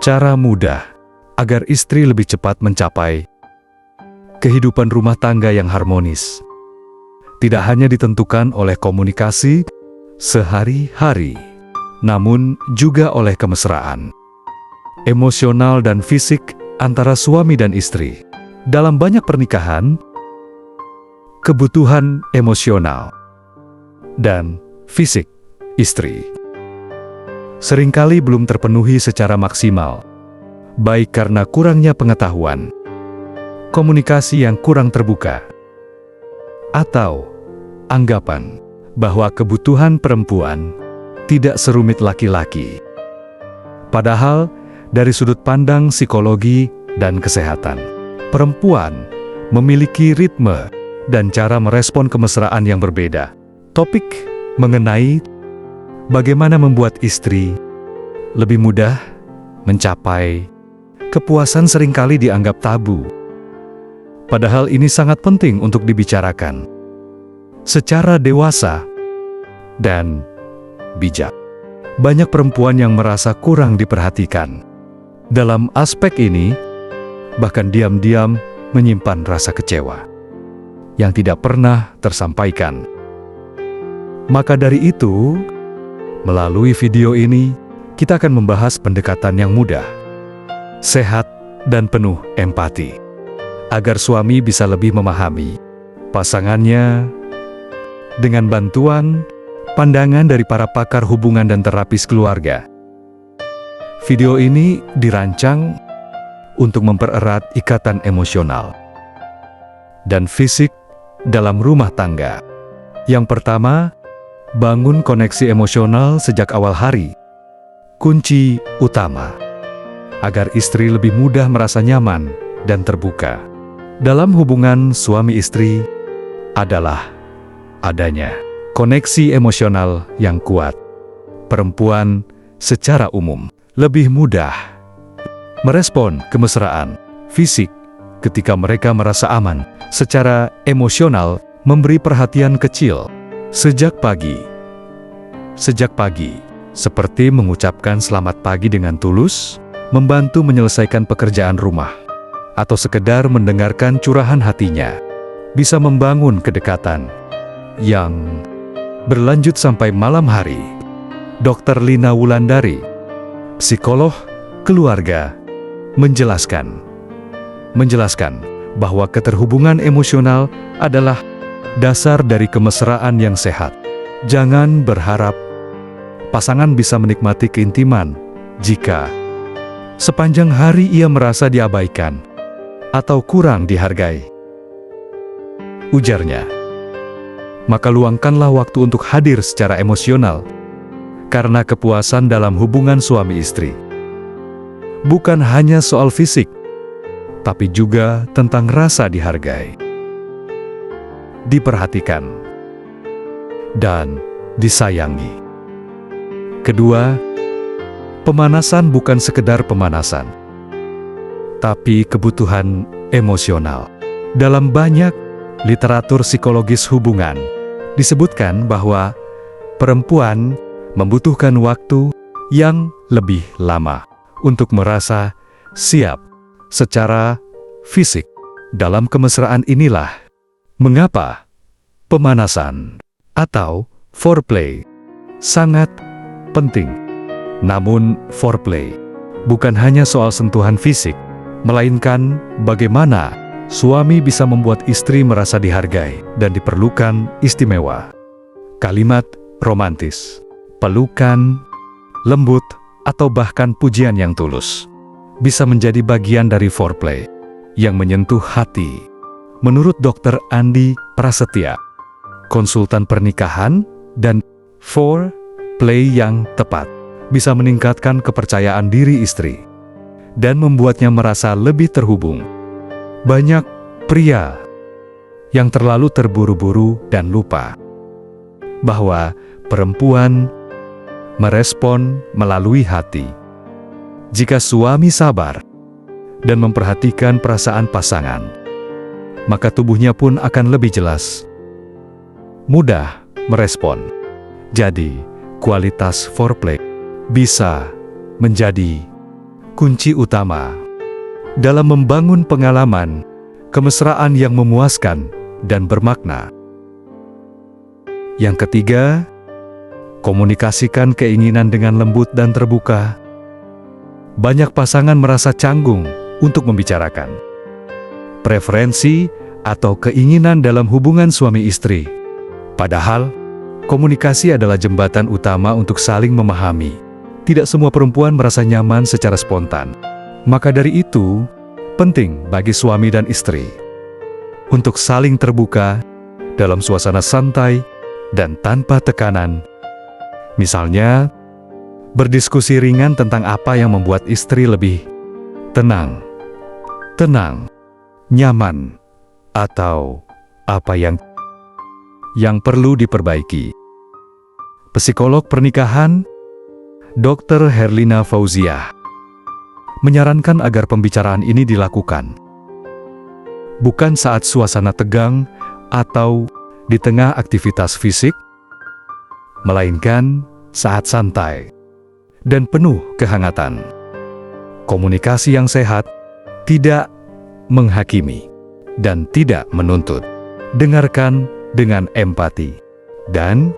Cara mudah agar istri lebih cepat mencapai kehidupan rumah tangga yang harmonis tidak hanya ditentukan oleh komunikasi sehari-hari, namun juga oleh kemesraan emosional dan fisik antara suami dan istri. Dalam banyak pernikahan, kebutuhan emosional dan fisik istri seringkali belum terpenuhi secara maksimal, baik karena kurangnya pengetahuan, komunikasi yang kurang terbuka, atau anggapan bahwa kebutuhan perempuan tidak serumit laki-laki. Padahal, dari sudut pandang psikologi dan kesehatan, perempuan memiliki ritme dan cara merespon kemesraan yang berbeda. Topik mengenai bagaimana membuat istri lebih mudah mencapai kepuasan seringkali dianggap tabu. Padahal ini sangat penting untuk dibicarakan secara dewasa dan bijak. Banyak perempuan yang merasa kurang diperhatikan dalam aspek ini, bahkan diam-diam menyimpan rasa kecewa yang tidak pernah tersampaikan. Maka dari itu, melalui video ini, kita akan membahas pendekatan yang mudah, sehat, dan penuh empati, agar suami bisa lebih memahami pasangannya dengan bantuan pandangan dari para pakar hubungan dan terapis keluarga. Video ini dirancang untuk mempererat ikatan emosional dan fisik dalam rumah tangga. Yang pertama, bangun koneksi emosional sejak awal hari. Kunci utama agar istri lebih mudah merasa nyaman dan terbuka dalam hubungan suami istri adalah adanya koneksi emosional yang kuat. Perempuan secara umum lebih mudah merespon kemesraan fisik ketika mereka merasa aman secara emosional, memberi perhatian kecil sejak pagi, seperti mengucapkan selamat pagi dengan tulus, membantu menyelesaikan pekerjaan rumah, atau sekedar mendengarkan curahan hatinya, bisa membangun kedekatan yang berlanjut sampai malam hari. Dr. Lina Wulandari, psikolog keluarga, menjelaskan bahwa keterhubungan emosional adalah dasar dari kemesraan yang sehat. Jangan berharap pasangan bisa menikmati keintiman jika sepanjang hari ia merasa diabaikan atau kurang dihargai, ujarnya. Maka luangkanlah waktu untuk hadir secara emosional, karena kepuasan dalam hubungan suami istri bukan hanya soal fisik, tapi juga tentang rasa dihargai, diperhatikan, dan disayangi. Kedua, pemanasan bukan sekedar pemanasan, tapi kebutuhan emosional. Dalam banyak literatur psikologis hubungan, disebutkan bahwa perempuan membutuhkan waktu yang lebih lama untuk merasa siap secara fisik. Dalam kemesraan inilah mengapa pemanasan atau foreplay sangat penting. Namun foreplay bukan hanya soal sentuhan fisik, melainkan bagaimana suami bisa membuat istri merasa dihargai dan diperlukan istimewa. Kalimat romantis, pelukan lembut, atau bahkan pujian yang tulus bisa menjadi bagian dari foreplay yang menyentuh hati. Menurut Dr. Andi Prasetya, konsultan pernikahan, dan foreplay yang tepat bisa meningkatkan kepercayaan diri istri dan membuatnya merasa lebih terhubung. Banyak pria yang terlalu terburu-buru dan lupa bahwa perempuan merespon melalui hati. Jika suami sabar dan memperhatikan perasaan pasangan, maka tubuhnya pun akan lebih jelas, mudah merespon. Jadi, kualitas foreplay bisa menjadi kunci utama dalam membangun pengalaman kemesraan yang memuaskan dan bermakna. Yang ketiga, komunikasikan keinginan dengan lembut dan terbuka. Banyak pasangan merasa canggung untuk membicarakan preferensi atau keinginan dalam hubungan suami istri. Padahal, komunikasi adalah jembatan utama untuk saling memahami. Tidak semua perempuan merasa nyaman secara spontan. Maka dari itu, penting bagi suami dan istri untuk saling terbuka dalam suasana santai dan tanpa tekanan. Misalnya, berdiskusi ringan tentang apa yang membuat istri lebih tenang, nyaman, atau apa yang perlu diperbaiki. Psikolog pernikahan Dr. Herlina Fauziah menyarankan agar pembicaraan ini dilakukan bukan saat suasana tegang atau di tengah aktivitas fisik, melainkan saat santai dan penuh kehangatan. Komunikasi yang sehat tidak menghakimi dan tidak menuntut. Dengarkan dengan empati dan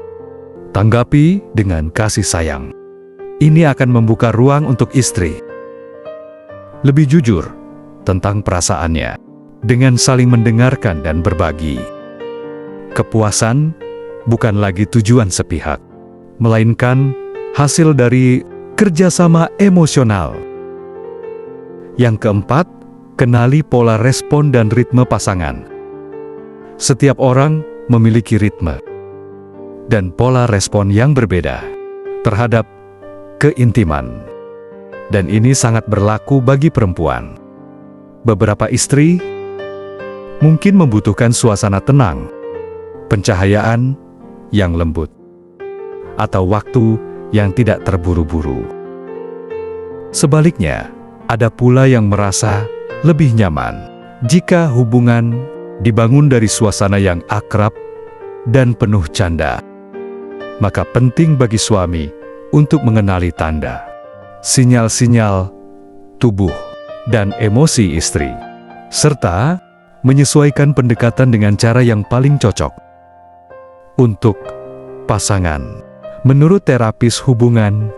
tanggapi dengan kasih sayang. Ini akan membuka ruang untuk istri lebih jujur tentang perasaannya dengan saling mendengarkan dan berbagi. Kepuasan bukan lagi tujuan sepihak, melainkan hasil dari kerjasama emosional. Yang keempat, kenali pola respon dan ritme pasangan. Setiap orang memiliki ritme dan pola respon yang berbeda terhadap keintiman. Dan ini sangat berlaku bagi perempuan. Beberapa istri mungkin membutuhkan suasana tenang, pencahayaan yang lembut, atau waktu yang tidak terburu-buru. Sebaliknya, ada pula yang merasa lebih nyaman jika hubungan dibangun dari suasana yang akrab dan penuh canda. Maka penting bagi suami untuk mengenali tanda, sinyal-sinyal tubuh dan emosi istri, serta menyesuaikan pendekatan dengan cara yang paling cocok untuk pasangan. Menurut terapis hubungan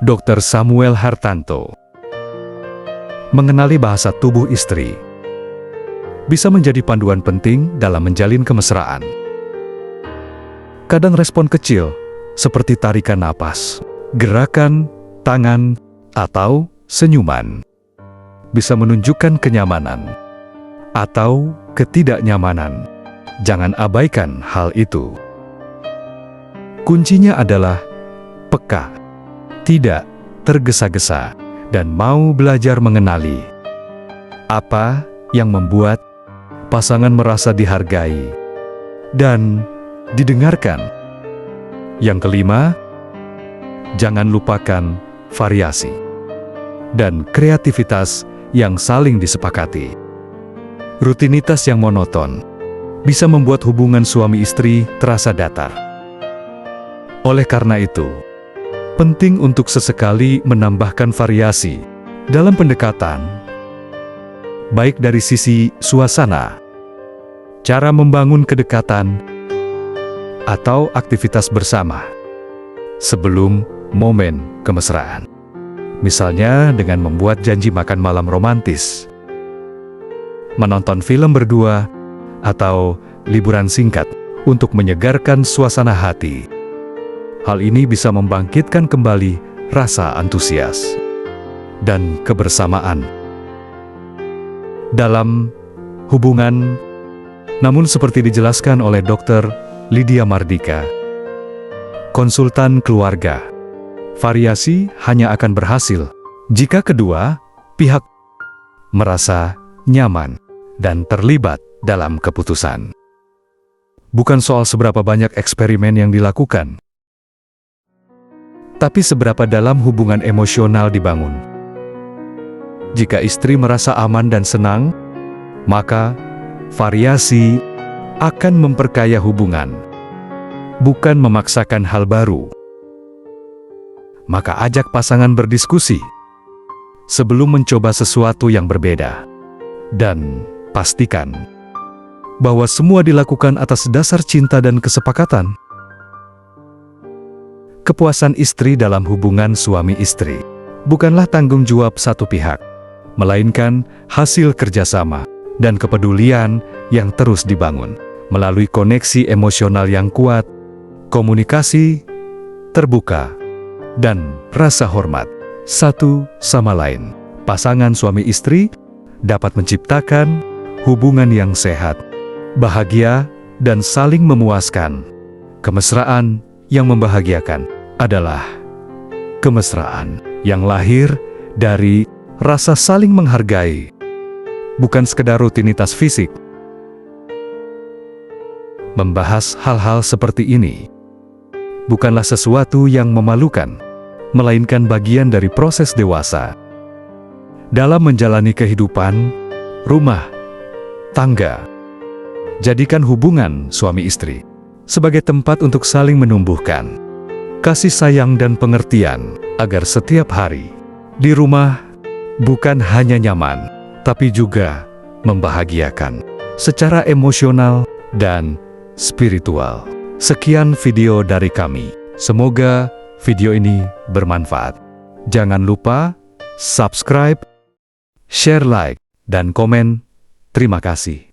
Dr. Samuel Hartanto, mengenali bahasa tubuh istri bisa menjadi panduan penting dalam menjalin kemesraan. Kadang respon kecil seperti tarikan napas, gerakan tangan, atau senyuman bisa menunjukkan kenyamanan atau ketidaknyamanan. Jangan abaikan hal itu. Kuncinya adalah peka, tidak tergesa-gesa, dan mau belajar mengenali apa yang membuat pasangan merasa dihargai dan didengarkan. Yang kelima, jangan lupakan variasi dan kreativitas yang saling disepakati. Rutinitas yang monoton bisa membuat hubungan suami istri terasa datar. Oleh karena itu, penting untuk sesekali menambahkan variasi dalam pendekatan, baik dari sisi suasana, cara membangun kedekatan, atau aktivitas bersama sebelum momen kemesraan. Misalnya dengan membuat janji makan malam romantis, menonton film berdua, atau liburan singkat untuk menyegarkan suasana hati. Hal ini bisa membangkitkan kembali rasa antusias dan kebersamaan dalam hubungan. Namun seperti dijelaskan oleh Dr. Lydia Mardika, konsultan keluarga, variasi hanya akan berhasil jika kedua pihak merasa nyaman dan terlibat dalam keputusan. Bukan soal seberapa banyak eksperimen yang dilakukan, tapi seberapa dalam hubungan emosional dibangun. Jika istri merasa aman dan senang, maka variasi akan memperkaya hubungan, bukan memaksakan hal baru. Maka ajak pasangan berdiskusi sebelum mencoba sesuatu yang berbeda. Dan pastikan bahwa semua dilakukan atas dasar cinta dan kesepakatan. Kepuasan istri dalam hubungan suami istri bukanlah tanggung jawab satu pihak, melainkan hasil kerjasama dan kepedulian yang terus dibangun melalui koneksi emosional yang kuat, komunikasi terbuka, dan rasa hormat satu sama lain. Pasangan suami istri dapat menciptakan hubungan yang sehat, bahagia, dan saling memuaskan. Kemesraan yang membahagiakan adalah kemesraan yang lahir dari rasa saling menghargai, bukan sekedar rutinitas fisik. Membahas hal-hal seperti ini bukanlah sesuatu yang memalukan, melainkan bagian dari proses dewasa dalam menjalani kehidupan rumah tangga. Jadikan hubungan suami istri sebagai tempat untuk saling menumbuhkan kasih sayang dan pengertian, agar setiap hari di rumah bukan hanya nyaman, tapi juga membahagiakan secara emosional dan spiritual. Sekian video dari kami. Semoga video ini bermanfaat. Jangan lupa subscribe, share, like, dan komen. Terima kasih.